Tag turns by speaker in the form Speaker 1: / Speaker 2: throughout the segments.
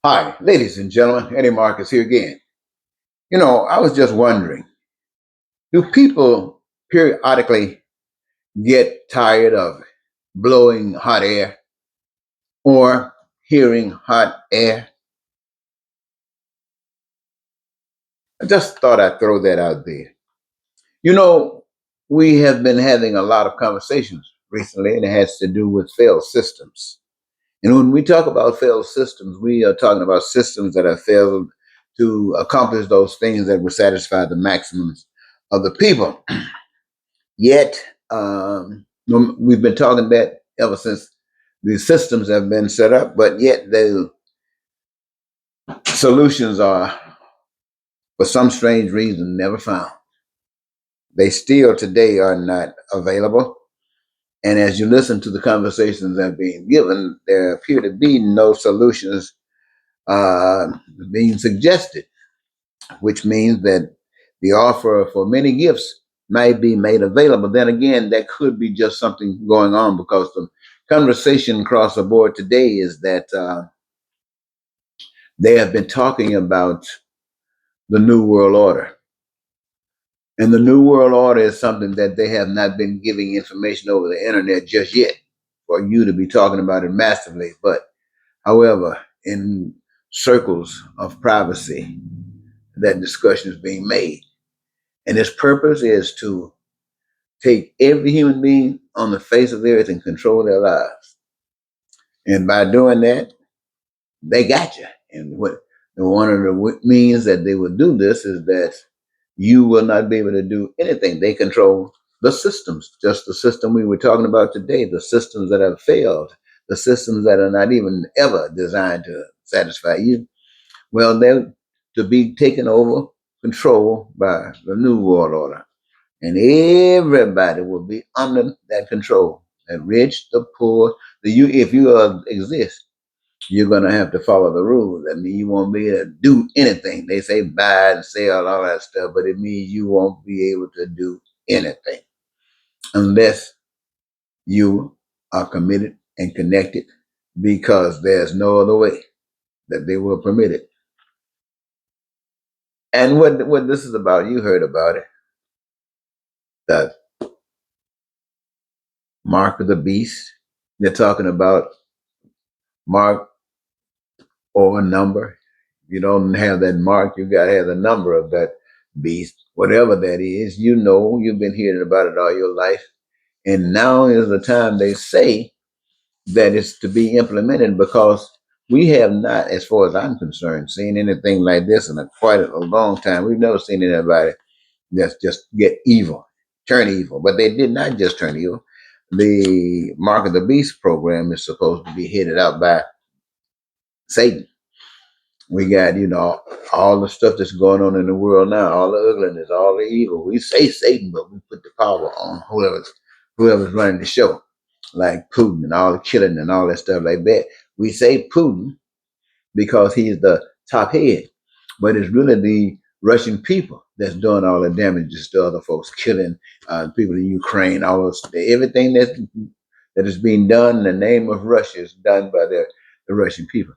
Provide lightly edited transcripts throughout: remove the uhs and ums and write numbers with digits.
Speaker 1: Hi, ladies and gentlemen. Eddie Marcus here again. I was just wondering, do people periodically get tired of blowing hot air or hearing hot air? I just thought I'd throw that out there. You know, we have been having a lot of conversations recently, and it has to do with failed systems. And when we talk about failed systems, we are talking about systems that have failed to accomplish those things that would satisfy the maximums of the people. Yet, we've been talking that ever since the systems have been set up, but yet the solutions are, for some strange reason, never found. They still today are not available. And as you listen to the conversations that are being given, there appear to be no solutions uh, being suggested, which means that the offer for many gifts might be made available. Then again, that could be just something going on because the conversation across the board today is that they have been talking about the New World Order. And the New World Order is something that they have not been giving information over the internet just yet for you to be talking about it massively. But however, in circles of privacy, that discussion is being made. And its purpose is to take every human being on the face of the earth and control their lives. And by doing that, they got you. And one of the means that they will do this is that you will not be able to do anything. They control the systems, just the system we were talking about today, the systems that have failed, the systems that are not even ever designed to satisfy you. Well, they're to be taken over, controlled by the New World Order. And everybody will be under that control. The rich, the poor, if you exist, you're gonna have to follow the rules. I mean, you won't be able to do anything. They say buy and sell, all that stuff, but it means you won't be able to do anything unless you are committed and connected, because there's no other way that they will permit it. And what this is about, you heard about it, the mark of the beast. They're talking about mark or a number. You don't have that mark, you got to have the number of that beast, whatever that is. You've been hearing about it all your life. And now is the time, they say, that it's to be implemented, because we have not, as far as I'm concerned, seen anything like this in quite a long time. We've never seen anybody that's just get evil, turn evil. But they did not just turn evil. The Mark of the Beast program is supposed to be headed out by Satan. We got, all the stuff that's going on in the world now, all the ugliness, all the evil. We say Satan, but we put the power on whoever's running the show, like Putin and all the killing and all that stuff like that. We say Putin because he's the top head, but it's really the Russian people that's doing all the damages to other folks, killing people in Ukraine, everything that is being done in the name of Russia is done by the Russian people.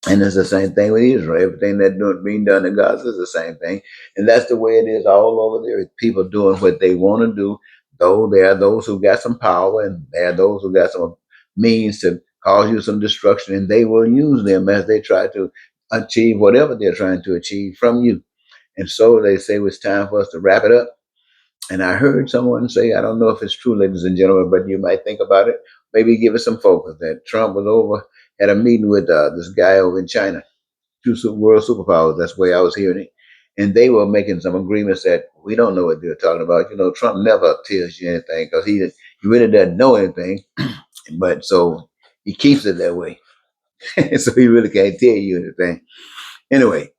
Speaker 1: And it's the same thing with Israel. Everything that's being done in Gaza is the same thing. And that's the way it is all over there. People doing what they want to do, though there are those who got some power and there are those who got some means to cause you some destruction, and they will use them as they try to achieve whatever they're trying to achieve from you. And so they say it's time for us to wrap it up. And I heard someone say, I don't know if it's true, ladies and gentlemen, but you might think about it. Maybe give it some focus that Trump was over, had a meeting with this guy over in China, two world superpowers. That's the way I was hearing it. And they were making some agreements that we don't know what they're talking about. Trump never tells you anything because he really doesn't know anything. But so he keeps it that way. So he really can't tell you anything. Anyway,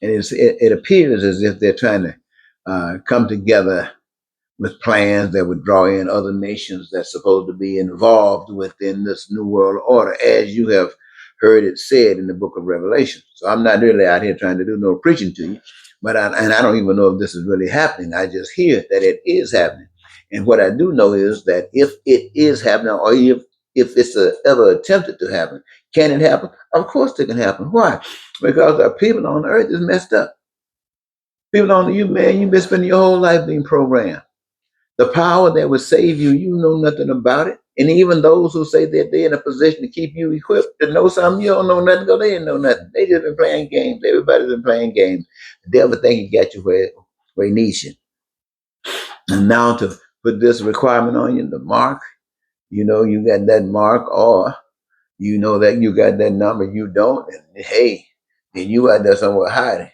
Speaker 1: and it appears as if they're trying to come together with plans that would draw in other nations that's supposed to be involved within this New World Order, as you have heard it said in the book of Revelation. So I'm not really out here trying to do no preaching to you, but I don't even know if this is really happening. I just hear that it is happening. And what I do know is that if it is happening, or if if it's ever attempted to happen. Can it happen? Of course it can happen. Why? Because the people on earth is messed up. People on you, man, you've been spending your whole life being programmed. The power that would save you, you know nothing about it. And even those who say that they're in a position to keep you equipped to know something, you don't know nothing because they didn't know nothing. They just been playing games. Everybody's been playing games. The devil think he got you where he needs you. And now to put this requirement on you, the mark, you know, you got that mark, or you know that you got that number, you don't, and hey, then you out there somewhere hiding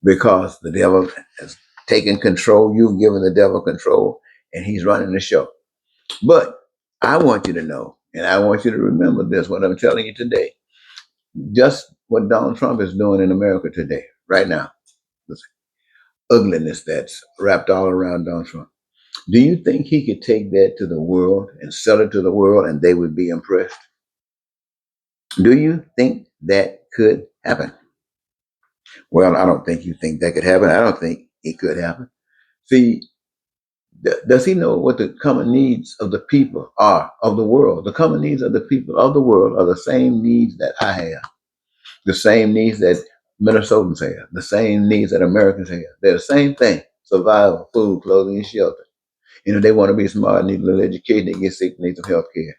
Speaker 1: because the devil has taken control. You've given the devil control, and he's running the show. But I want you to know, and I want you to remember this, what I'm telling you today, just what Donald Trump is doing in America today, right now, this ugliness that's wrapped all around Donald Trump. Do you think he could take that to the world and sell it to the world and they would be impressed? Do you think that could happen? Well, I don't think you think that could happen. I don't think it could happen. See, does he know what the common needs of the people are, of the world? The common needs of the people of the world are the same needs that I have, the same needs that Minnesotans have, the same needs that Americans have. They're the same thing: survival, food, clothing, and shelter. You know, they want to be smart, need a little education, they get sick, need some health care.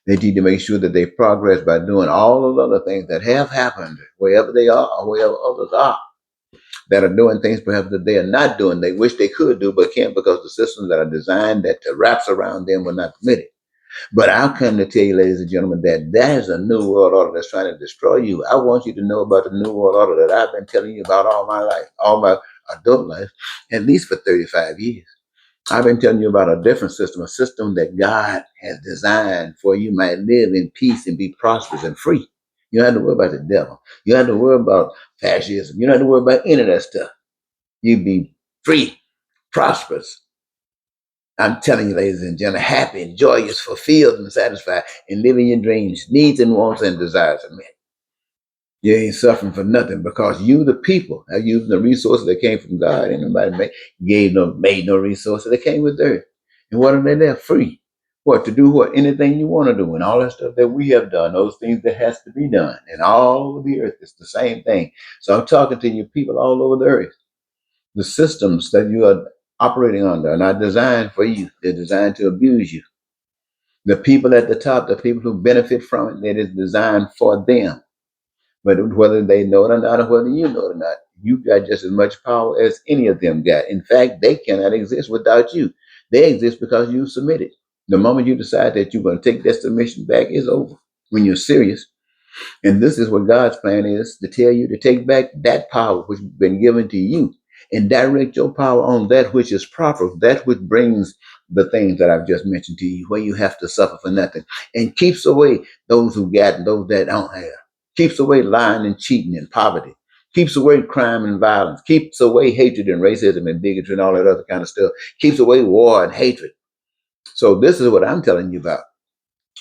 Speaker 1: They need to make sure that they progress by doing all those other things that have happened wherever they are or wherever others are, that are doing things perhaps that they are not doing. They wish they could do, but can't because the systems that are designed that wraps around them will not permit it. But I've come to tell you, ladies and gentlemen, that that is a new world order that's trying to destroy you. I want you to know about the new world order that I've been telling you about all my life, all my adult life, at least for 35 years. I've been telling you about a different system, a system that God has designed for you might live in peace and be prosperous and free. You don't have to worry about the devil. You don't have to worry about fascism. You don't have to worry about any of that stuff. You be free, prosperous. I'm telling you, ladies and gentlemen, happy and joyous, fulfilled and satisfied, and living your dreams, needs and wants and desires are met. You ain't suffering for nothing because you, the people, are using the resources that came from God. Ain't nobody made no resources that came with earth. And what are they there? Free. What to do? What anything you want to do, and all that stuff that we have done, those things that has to be done, and all over the earth, it's the same thing. So I'm talking to you, people all over the earth. The systems that you are operating under are not designed for you. They're designed to abuse you. The people at the top, the people who benefit from it, it is designed for them. But whether they know it or not, or whether you know it or not, you got just as much power as any of them got. In fact, they cannot exist without you. They exist because you submitted. The moment you decide that you're going to take that submission back, it's over. When you're serious, and this is what God's plan is, to tell you to take back that power which has been given to you and direct your power on that which is proper, that which brings the things that I've just mentioned to you, where you have to suffer for nothing, and keeps away those who got and those that don't have. Keeps away lying and cheating and poverty. Keeps away crime and violence. Keeps away hatred and racism and bigotry and all that other kind of stuff. Keeps away war and hatred. So this is what I'm telling you about.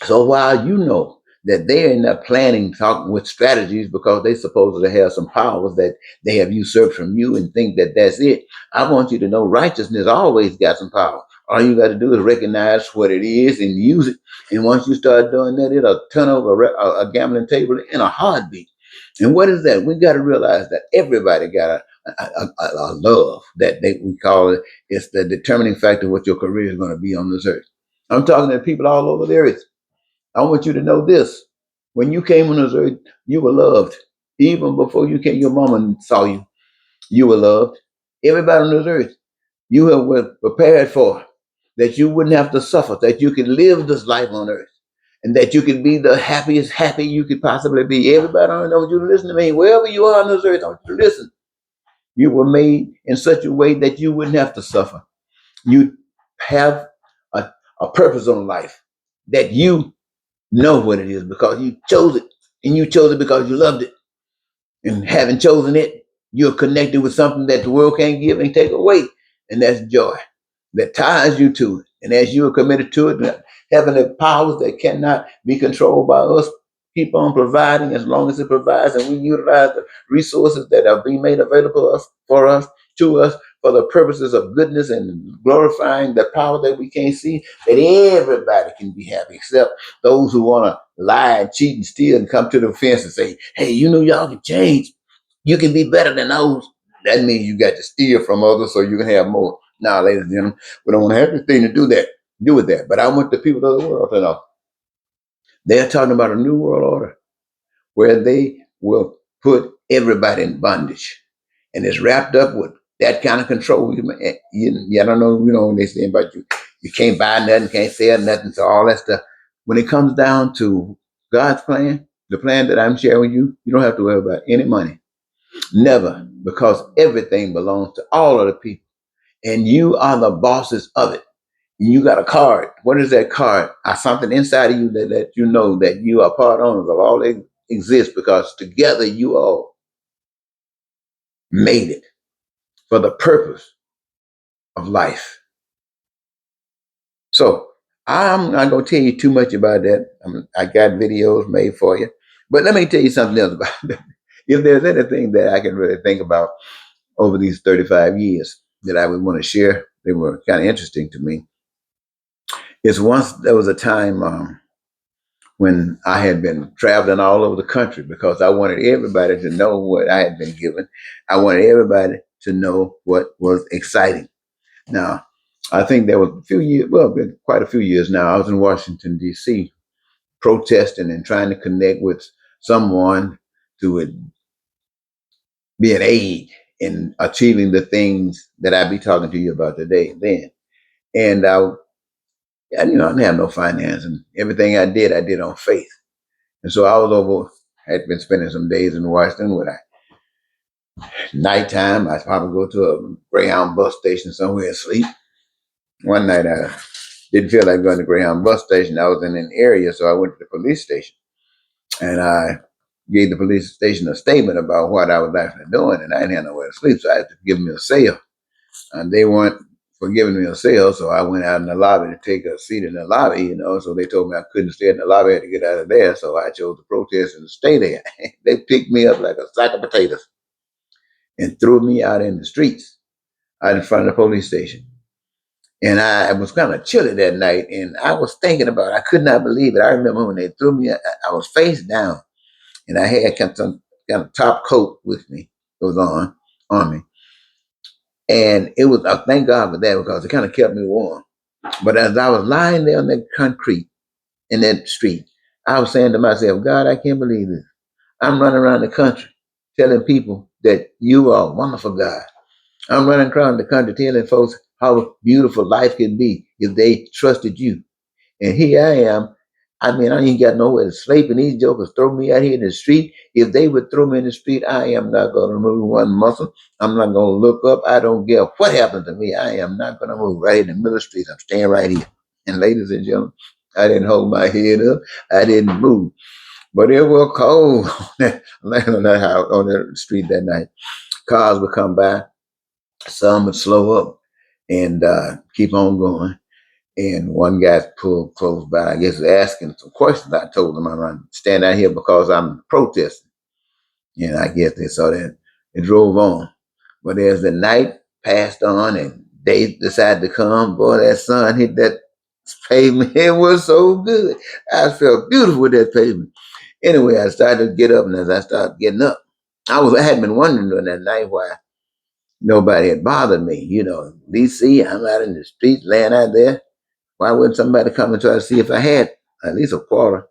Speaker 1: So while you know that they're in there planning, talking with strategies because they supposedly have some powers that they have usurped from you and think that that's it, I want you to know righteousness always got some power. All you got to do is recognize what it is and use it. And once you start doing that, it'll turn over a gambling table in a heartbeat. And what is that? We got to realize that everybody got a love that we call it. It's the determining factor of what your career is going to be on this earth. I'm talking to people all over the earth. I want you to know this. When you came on this earth, you were loved. Even before you came, your mama saw you. You were loved. Everybody on this earth, you were prepared for, that you wouldn't have to suffer, that you could live this life on earth, and that you could be the happiest happy you could possibly be. Everybody, I want you to listen to me. Wherever you are on this earth, I want you to listen. You were made in such a way that you wouldn't have to suffer. You have a purpose on life that you know what it is because you chose it, and you chose it because you loved it. And having chosen it, you're connected with something that the world can't give and take away, and that's joy that ties you to it. And as you are committed to it, having the powers that cannot be controlled by us, keep on providing as long as it provides, and we utilize the resources that are being made available for us to us for the purposes of goodness and glorifying the power that we can't see, that everybody can be happy, except those who want to lie and cheat and steal and come to the fence and say, hey, y'all can change. You can be better than those. That means you got to steal from others so you can have more. Now, ladies and gentlemen, we don't want to have anything to do with that. But I want the people of the world to know they're talking about a new world order where they will put everybody in bondage. And it's wrapped up with that kind of control. I don't know, when they say about you can't buy nothing, can't sell nothing, so all that stuff. When it comes down to God's plan, the plan that I'm sharing with you, you don't have to worry about any money. Never, because everything belongs to all of the people. And you are the bosses of it. You got a card. What is that card? Something inside of you that you know that you are part owners of all that exists, because together you all made it for the purpose of life. So I'm not going to tell you too much about that. I got videos made for you. But let me tell you something else about that. If there's anything that I can really think about over these 35 years that I would want to share, they were kind of interesting to me. Is once there was a time when I had been traveling all over the country because I wanted everybody to know what I had been given. I wanted everybody to know what was exciting. Now, I think there was a few years, been quite a few years now, I was in Washington, D.C., protesting and trying to connect with someone to be an aid in achieving the things that I'd be talking to you about today then. And I didn't have no finance, and everything I did on faith. And so I was over, had been spending some days in Washington with nighttime. I'd probably go to a Greyhound bus station somewhere and sleep. One night I didn't feel like going to Greyhound bus station. I was in an area, so I went to the police station. And I gave the police station a statement about what I was actually doing, and I didn't have nowhere to sleep, so I had to give me a cell. And they weren't for giving me a cell, so I went out in the lobby to take a seat in the lobby, so they told me I couldn't stay in the lobby, I had to get out of there, so I chose to protest and stay there. They picked me up like a sack of potatoes and threw me out in the streets, out in front of the police station. And I was kind of chilly that night, and I was thinking about it. I could not believe it. I remember when they threw me, I was face down, and I had some kind of top coat with me. It was on me. And it was, thank God for that, because it kind of kept me warm. But as I was lying there on that concrete in that street, I was saying to myself, God, I can't believe this. I'm running around the country telling people that you are a wonderful God. I'm running around the country telling folks how beautiful life can be if they trusted you. And here I am. I ain't got nowhere to sleep, and these jokers throw me out here in the street. If they would throw me in the street, I am not going to move one muscle. I'm not going to look up. I don't care what happens to me. I am not going to move right in the middle of the street. I'm staying right here. And ladies and gentlemen, I didn't hold my head up. I didn't move. But it was cold on the street that night. Cars would come by. Some would slow up and keep on going. And one guy pulled close by, I guess, asking some questions. I told him I'm going to stand out here because I'm protesting. And I guess they saw that and drove on. But as the night passed on and they decided to come, boy, that sun hit that pavement. It was so good. I felt beautiful with that pavement. Anyway, I started to get up, and as I started getting up, I had been wondering during that night why nobody had bothered me. DC, I'm out in the street, laying out there. Why wouldn't somebody come and try to see if I had at least a quarter?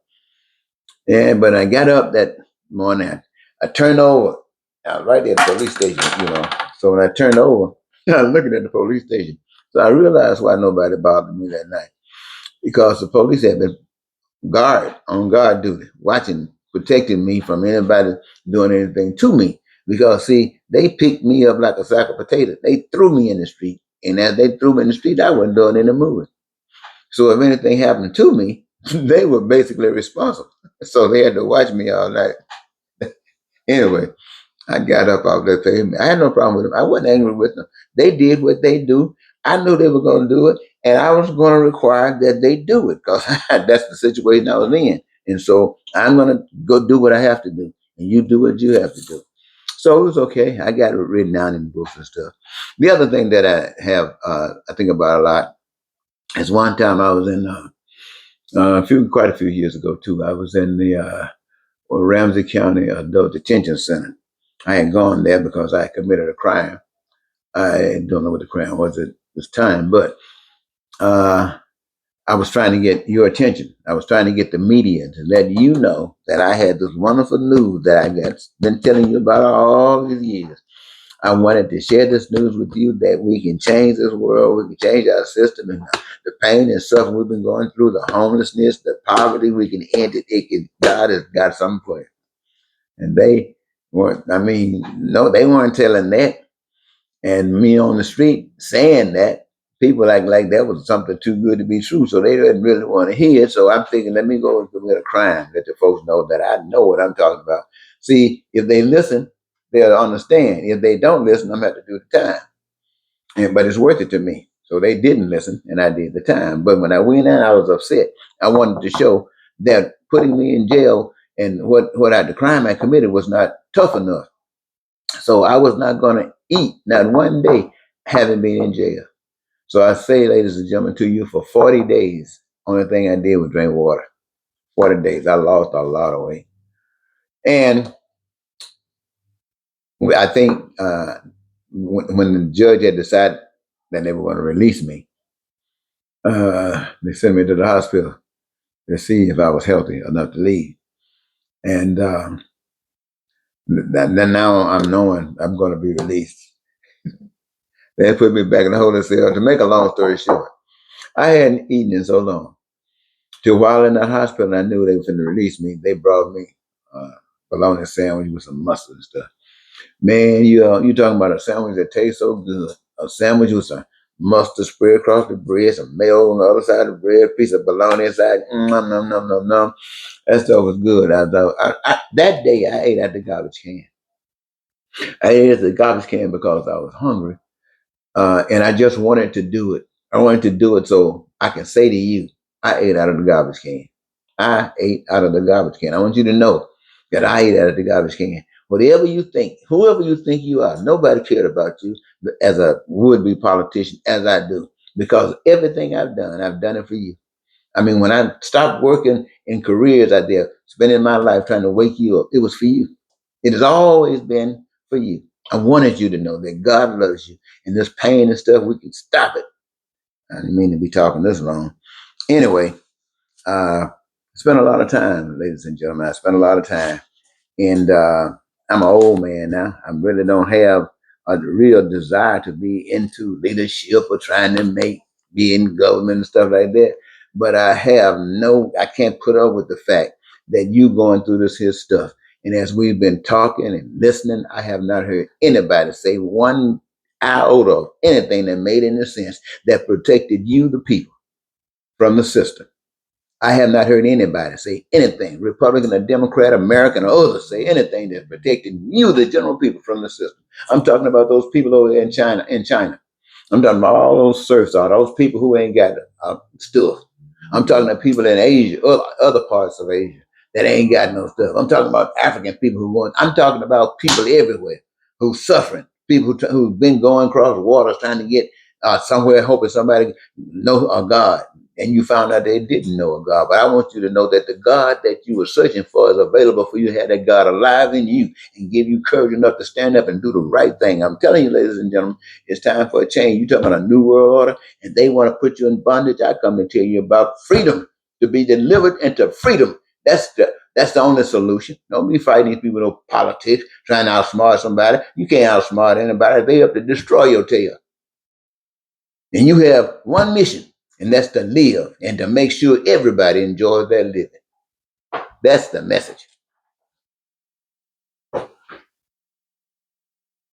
Speaker 1: And but I got up that morning, I turned over. I was right there at the police station, So when I turned over, I was looking at the police station. So I realized why nobody bothered me that night. Because the police had been on guard duty, watching, protecting me from anybody doing anything to me. Because see, they picked me up like a sack of potatoes. They threw me in the street. And as they threw me in the street, I wasn't doing any moving. So if anything happened to me, they were basically responsible. So they had to watch me all night. Anyway, I got up off that pavement. I had no problem with them. I wasn't angry with them. They did what they do. I knew they were going to do it, and I was going to require that they do it because that's the situation I was in. And so I'm going to go do what I have to do, and you do what you have to do. So it was okay. I got it written down in books and stuff. The other thing that I have, I think about a lot is one time I was in quite a few years ago too. I was in the Ramsey County Adult Detention Center. I had gone there because I had committed a crime. I don't know what the crime was at this time, but uh, I was trying to get your attention. I was trying to get the media to let you know that I had this wonderful news that I got been telling you about all these years. I wanted to share this news with you that we can change this world, we can change our system and the pain and suffering we've been going through, the homelessness, the poverty, we can end it. God has got something for you. And they weren't, I mean, no, they weren't telling that. And me on the street saying that, people act like that was something too good to be true. So they didn't really want to hear it. So I'm thinking, let me go and commit a crime, let the folks know that I know what I'm talking about. See, if they listen, they'll understand. If they don't listen, I'm going to have to do the time. But it's worth it to me. So they didn't listen, and I did the time. But when I went in, I was upset. I wanted to show that putting me in jail and the crime I committed was not tough enough. So I was not going to eat, not one day, having been in jail. So I say, ladies and gentlemen, to you for 40 days, only thing I did was drink water. 40 days. I lost a lot of weight. And I think when the judge had decided that they were going to release me, they sent me to the hospital to see if I was healthy enough to leave. And then now I'm knowing I'm going to be released. They put me back in the holding cell. To make a long story short, I hadn't eaten in so long. Till while in that hospital, I knew they were going to release me. They brought me bologna sandwich with some mustard and stuff. Man, you talking about a sandwich that tastes so good. A sandwich with some mustard spread across the bread, some mayo on the other side of the bread, piece of bologna inside. Nom, nom, nom, nom, nom. That stuff was good. That day, I ate at the garbage can. I ate at the garbage can because I was hungry. And I just wanted to do it. I wanted to do it so I can say to you, I ate out of the garbage can. I ate out of the garbage can. I want you to know that I ate out of the garbage can. Whatever you think, whoever you think you are, nobody cared about you as a would-be politician as I do. Because everything I've done it for you. I mean, when I stopped working in careers out there, spending my life trying to wake you up, it was for you. It has always been for you. I wanted you to know that God loves you. And this pain and stuff, we can stop it. I didn't mean to be talking this long. Anyway, I spent a lot of time, ladies and gentlemen. I spent a lot of time. And I'm an old man now. I really don't have a real desire to be into leadership or trying to be in government and stuff like that. But I can't put up with the fact that you going through this here stuff. And as we've been talking and listening, I have not heard anybody say one iota of anything that made any sense that protected you, the people, from the system. I have not heard anybody say anything, Republican or Democrat, American or others, say anything that's protecting you, the general people, from the system. I'm talking about those people over there in China. I'm talking about all those serfs, all those people who ain't got stuff. I'm talking about people in Asia, other parts of Asia that ain't got no stuff. I'm talking about African people who want. I'm talking about people everywhere who's suffering. People who've been going across the waters trying to get somewhere, hoping somebody know a God, and you found out they didn't know a God. But I want you to know that the God that you were searching for is available for you. Have that God alive in you and give you courage enough to stand up and do the right thing. I'm telling you, ladies and gentlemen, it's time for a change. You talking about a new world order, and they want to put you in bondage. I come to tell you about freedom, to be delivered into freedom. That's the only solution. Don't be fighting these people with politics, trying to outsmart somebody. You can't outsmart anybody. They up to destroy your tail. And you have one mission, and that's to live and to make sure everybody enjoys their living. That's the message.